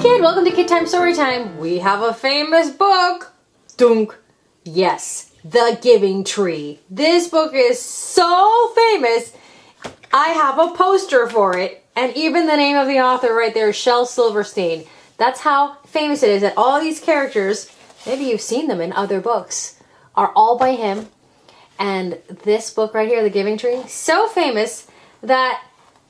kid, welcome to KidTime StoryTime. We have a famous book. Dunk. Yes, The Giving Tree. This book is so famous, I have a poster for it. And even the name of the author right there is Shel Silverstein. That's how famous it is that all these characters, maybe you've seen them in other books, are all by him. And this book right here, The Giving Tree, so famous that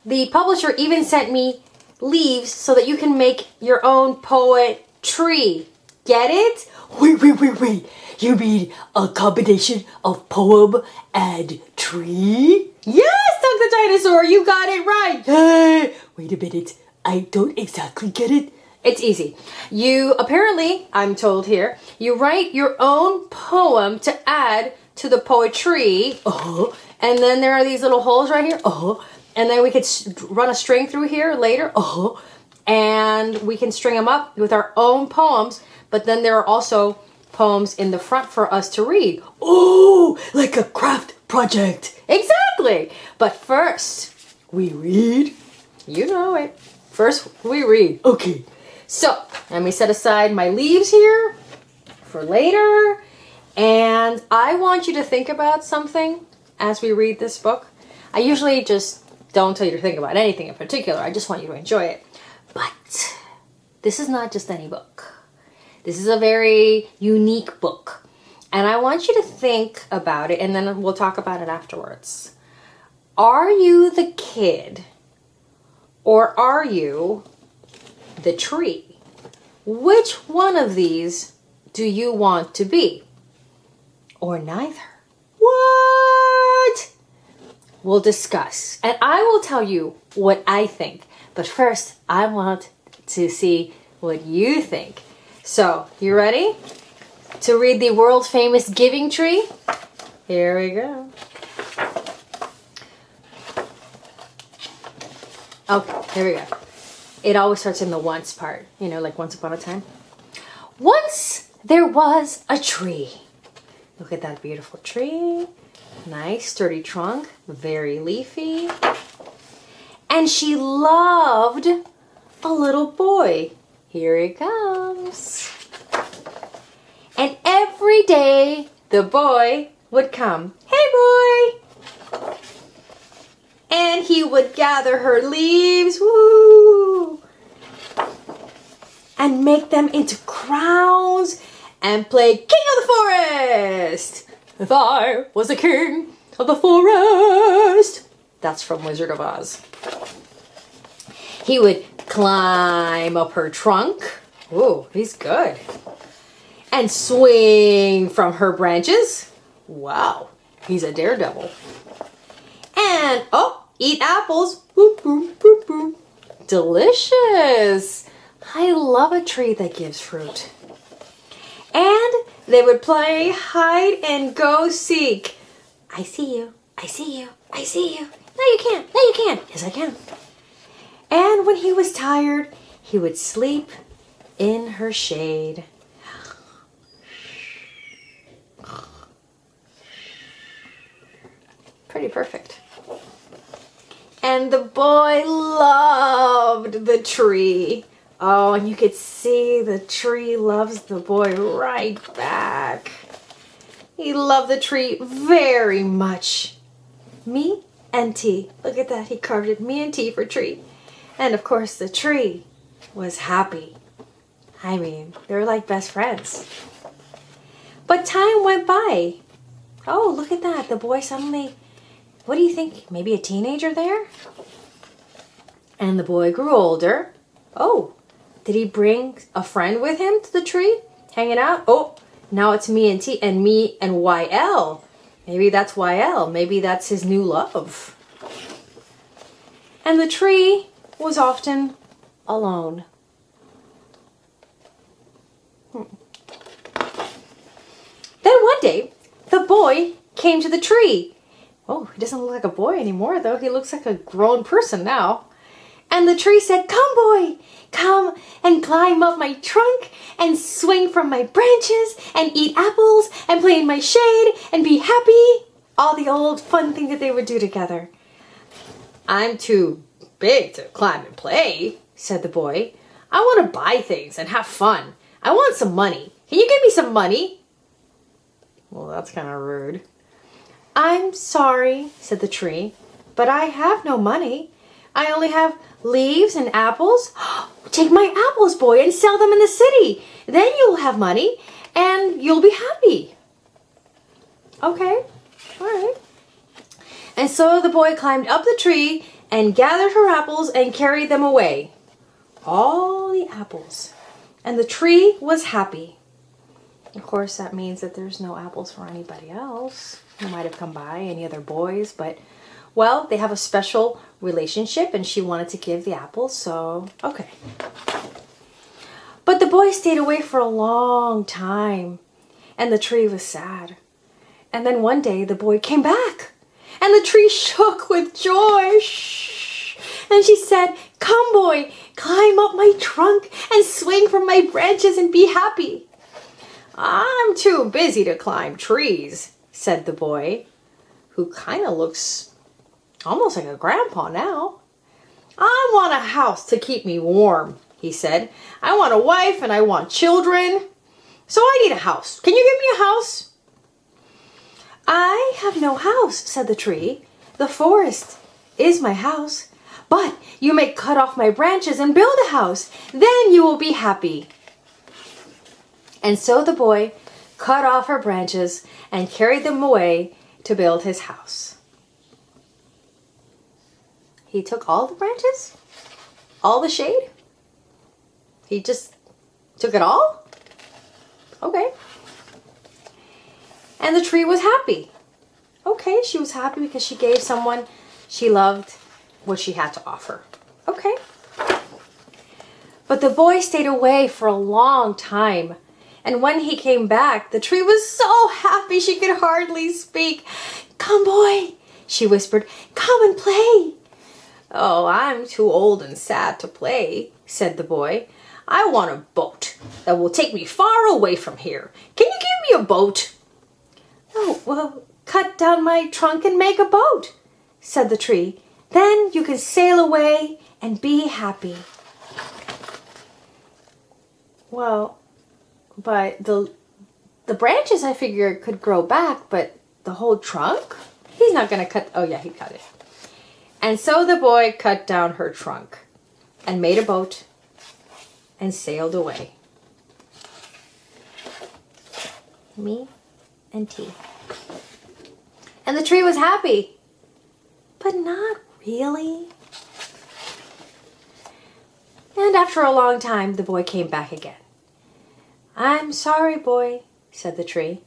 the publisher even sent me leaves so that you can make your own poetry. Get it? Wait. You mean a combination of poem and tree? Yes, Doug the Dinosaur, you got it right. Hey, wait a minute. I don't exactly get it. It's easy. You apparently, I'm told here, you write your own poem to add to the poetry. And then there are these little holes right here. And then we could run a string through here later. And we can string them up with our own poems. But then there are also poems in the front for us to read. Oh, like a craft project. Exactly. But first, we read. You know it. First, we read. Okay. So, let me set aside my leaves here for later. And I want you to think about something as we read this book. I usually just don't tell you to think about anything in particular. I just want you to enjoy it. But this is not just any book. This is a very unique book. And I want you to think about it, and then we'll talk about it afterwards. Are you the kid, or are you the tree? Which one of these do you want to be? Or neither? What? We'll discuss. And I will tell you what I think. But first, I want to see what you think. So, you ready to read the world famous Giving Tree? Here we go. Okay, here we go. It always starts in the once part, you know, like once upon a time. Once there was a tree. Look at that beautiful tree. Nice, sturdy trunk, very leafy. And she loved a little boy. Here he comes. And every day the boy would come. Hey, boy! And he would gather her leaves, woo, and make them into crowns and play King of the Forest. If I was a king of the forest. That's from Wizard of Oz. He would climb up her trunk. Ooh, he's good. And swing from her branches. Wow, he's a daredevil. And, eat apples. Boop, boop, boop, boop. Delicious. I love a tree that gives fruit. And they would play hide and go seek. I see you. I see you. I see you. No, you can't. No, you can't. Yes, I can. And when he was tired, he would sleep in her shade. Pretty perfect. And the boy loved the tree. Oh, and you could see the tree loves the boy right back. He loved the tree very much. Me and T. Look at that. He carved it. Me and T for tree. And of course the tree was happy. I mean, they were like best friends. But time went by. Oh, look at that. The boy suddenly, what do you think? Maybe a teenager there? And the boy grew older. Oh, did he bring a friend with him to the tree? Hanging out? Oh, now it's me and T and me and YL. Maybe that's YL. Maybe that's his new love. And the tree was often alone. Then one day, the boy came to the tree. Oh, he doesn't look like a boy anymore, though. He looks like a grown person now. And the tree said, "Come, boy, come and climb up my trunk and swing from my branches and eat apples and play in my shade and be happy." All the old fun things that they would do together. "I'm too big to climb and play," said the boy. I want to buy things and have fun. I want some money. Can you give me some money? Well, that's kind of rude. I'm sorry, said the tree, but I have no money. I only have leaves and apples. Take my apples, boy, and sell them in the city. Then you'll have money and you'll be happy. Okay, all right. And so the boy climbed up the tree and gathered her apples and carried them away. All the apples. And the tree was happy. Of course, that means that there's no apples for anybody else who might have come by, any other boys, but, well, they have a special relationship and she wanted to give the apples, so, okay. But the boy stayed away for a long time and the tree was sad. And then one day the boy came back and the tree shook with joy. Shh. And she said, come boy, climb up my trunk and swing from my branches and be happy. I'm too busy to climb trees, said the boy, who kind of looks almost like a grandpa now. I want a house to keep me warm, he said. I want a wife and I want children. So I need a house. Can you give me a house? I have no house, said the tree. The forest is my house. But you may cut off my branches and build a house. Then you will be happy. And so the boy cut off her branches and carried them away to build his house. He took all the branches? All the shade? He just took it all? Okay. And the tree was happy. Okay, she was happy because she gave someone she loved what she had to offer. Okay. But the boy stayed away for a long time. And when he came back, the tree was so happy she could hardly speak. Come, boy, she whispered. Come and play. Oh, I'm too old and sad to play, said the boy. I want a boat that will take me far away from here. Can you give me a boat? Oh, well, cut down my trunk and make a boat, said the tree. Then you can sail away and be happy. Well, but the branches I figured could grow back, but the whole trunk? He's not going to cut. Oh, yeah, he cut it. And so the boy cut down her trunk and made a boat and sailed away. Me and tea. And the tree was happy, but not really. And after a long time, the boy came back again. I'm sorry, boy, said the tree,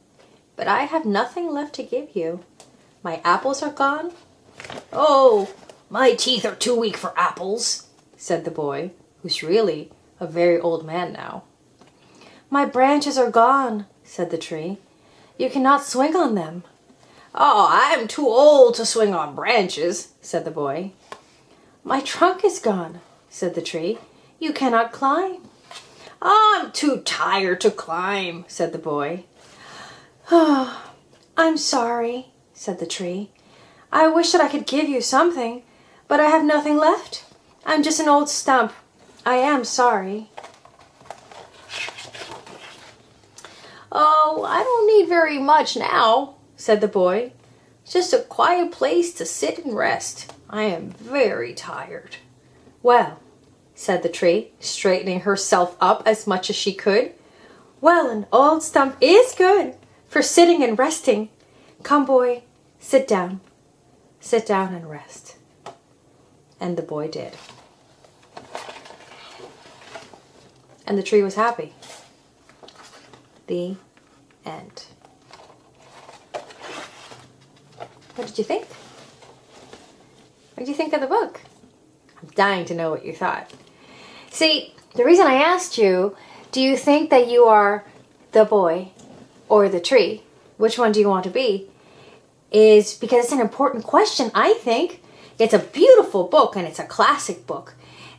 but I have nothing left to give you. My apples are gone. Oh, my teeth are too weak for apples, said the boy, who's really a very old man now. My branches are gone, said the tree. You cannot swing on them. Oh, I'm too old to swing on branches, said the boy. My trunk is gone, said the tree. You cannot climb. Oh, I'm too tired to climb, said the boy. Oh, I'm sorry, said the tree. I wish that I could give you something, but I have nothing left. I'm just an old stump. I am sorry. Oh, I don't need very much now, said the boy. Just a quiet place to sit and rest. I am very tired. Well, said the tree, straightening herself up as much as she could. Well, an old stump is good for sitting and resting. Come, boy, sit down. Sit down and rest. And the boy did. And the tree was happy. The end. What did you think? What did you think of the book? I'm dying to know what you thought. See, the reason I asked you, do you think that you are the boy or the tree? Which one do you want to be? Is because it's an important question, I think. It's a beautiful book and it's a classic book.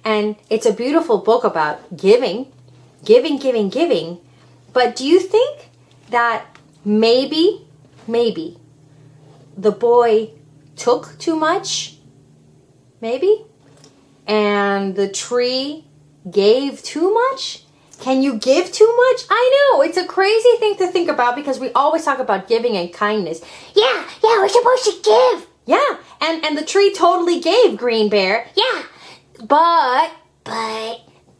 And it's a beautiful book about giving. But do you think that maybe the boy took too much? Maybe? And the tree gave too much? Can you give too much? I know, it's a crazy thing to think about because we always talk about giving and kindness. Yeah, we're supposed to give. Yeah, and the tree totally gave, Green Bear. Yeah, But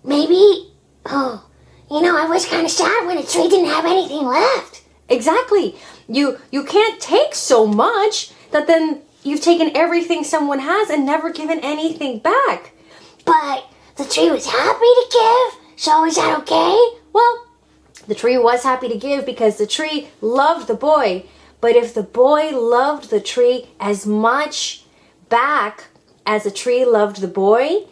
maybe, I was kind of sad when the tree didn't have anything left. exactly. You can't take so much that then you've taken everything someone has and never given anything back. But the tree was happy to give, so is that okay? Well, the tree was happy to give because the tree loved the boy. But if the boy loved the tree as much back as the tree loved the boy,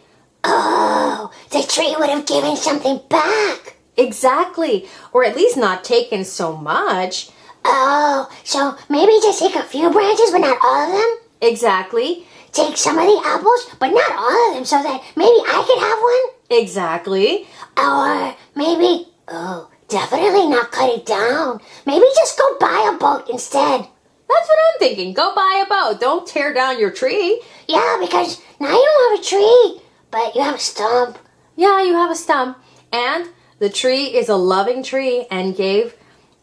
Oh, the tree would have given something back. exactly, or at least not taken so much. Oh, so maybe just take a few branches, but not all of them? Exactly, Take some of the apples, but not all of them, so that maybe I could have one? exactly. Or maybe, definitely not cut it down. Maybe just go buy a boat instead. That's what I'm thinking. Go buy a boat. Don't tear down your tree. Yeah, because now you don't have a tree, but you have a stump. Yeah, you have a stump. And the tree is a loving tree and gave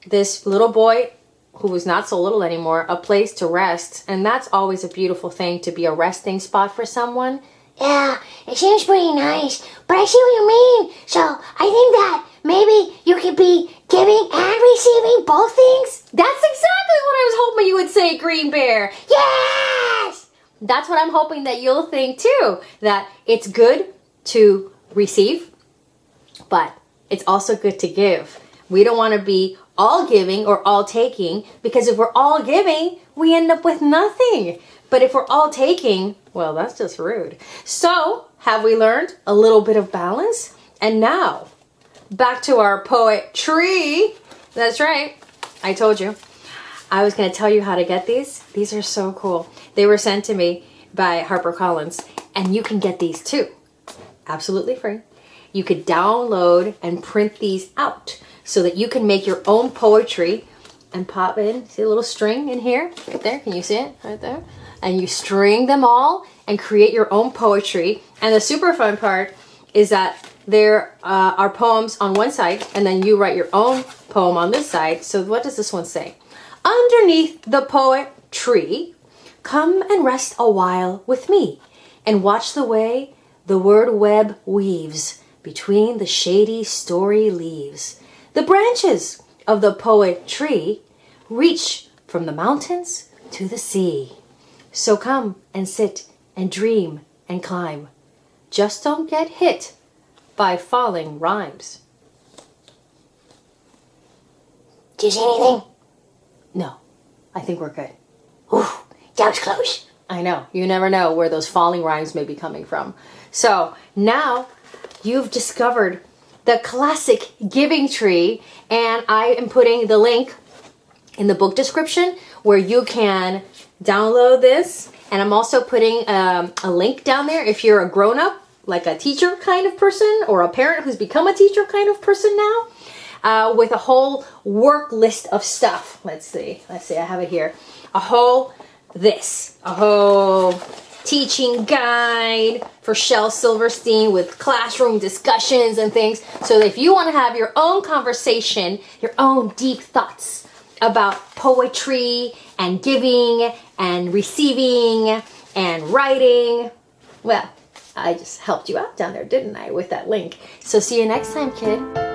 this little boy, who was not so little anymore, a place to rest. And that's always a beautiful thing, to be a resting spot for someone. Yeah, it seems pretty nice, but I see what you mean. So I think that maybe you could be giving and receiving both things. That's exactly what I was hoping you would say, Green Bear. Yes! That's what I'm hoping that you'll think too. That it's good to receive, but it's also good to give. We don't want to be all giving or all taking, because if we're all giving, we end up with nothing. But if we're all taking, well, that's just rude. So, have we learned a little bit of balance? And now, back to our poetry. That's right. I told you. I was going to tell you how to get these. These are so cool. They were sent to me by Harper, and you can get these too. Absolutely free. You could download and print these out so that you can make your own poetry and pop in. See a little string in here? Right there. Can you see it? Right there. And you string them all and create your own poetry. And the super fun part is that there are poems on one side, and then you write your own poem on this side. So what does this one say? Underneath the poet tree, come and rest a while with me and watch the way the word web weaves between the shady story leaves. The branches of the poet tree reach from the mountains to the sea. So come and sit and dream and climb. Just don't get hit by falling rhymes. Do you see anything? No, I think we're good. Ooh, that was close. I know. You never know where those falling rhymes may be coming from. So now you've discovered the classic giving tree, and I am putting the link in the book description where you can download this. And I'm also putting a link down there if you're a grown-up, like a teacher kind of person, or a parent who's become a teacher kind of person now, with a whole work list of stuff. Let's see, I have it here. A whole teaching guide for Shel Silverstein with classroom discussions and things. So if you want to have your own conversation, your own deep thoughts about poetry and giving and receiving and writing, well, I just helped you out down there, didn't I, with that link. So see you next time, kid.